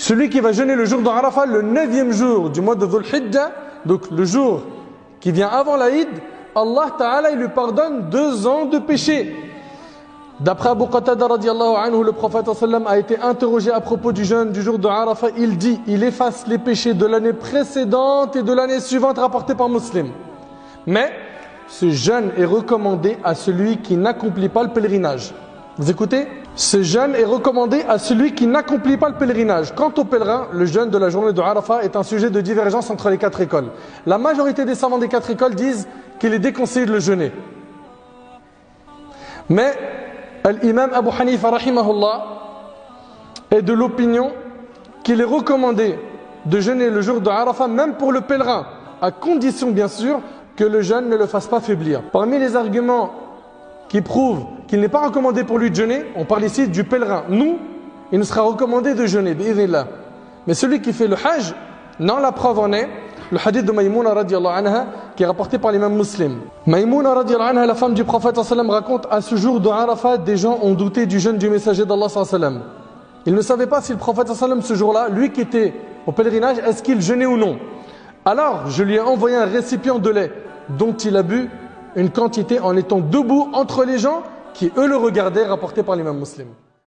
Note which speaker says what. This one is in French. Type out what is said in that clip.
Speaker 1: celui qui va jeûner le jour de Arafat, le 9e jour du mois de Dhul Hijjah, donc le jour qui vient avant l'Aïd, Allah Ta'ala il lui pardonne 2 ans de péché. D'après Abu Qatada radiallahu anhu, le prophète sallam a été interrogé à propos du jeûne du jour de Arafat. Il dit, il efface les péchés de l'année précédente et de l'année suivante, rapporté par Muslim. Mais ce jeûne est recommandé à celui qui n'accomplit pas le pèlerinage. Vous écoutez? Ce jeûne est recommandé à celui qui n'accomplit pas le pèlerinage. Quant au pèlerin, le jeûne de la journée de Arafat est un sujet de divergence entre les 4 écoles. La majorité des savants des 4 écoles disent qu'il est déconseillé de le jeûner. Mais l'imam Abu Hanifa rahimahullah est de l'opinion qu'il est recommandé de jeûner le jour de Arafat même pour le pèlerin, à condition bien sûr que le jeûne ne le fasse pas faiblir. Parmi les arguments qui prouvent qu'il n'est pas recommandé pour lui de jeûner, on parle ici du pèlerin. Nous, il nous sera recommandé de jeûner, bi'idhnillah. Mais celui qui fait le hajj, non, la preuve en est le hadith de Maïmouna radiallahu anha qui est rapporté par l'imam Muslim. Maïmouna radiallahu anha, la femme du prophète sallam, raconte à ce jour de Arafat, des gens ont douté du jeûne du messager d'Allah sallam. Ils ne savaient pas si le prophète sallam ce jour-là, lui qui était au pèlerinage, est-ce qu'il jeûnait ou non. Alors je lui ai envoyé un récipient de lait dont il a bu une quantité en étant debout entre les gens qui eux le regardaient, rapporté par l'imam Muslim.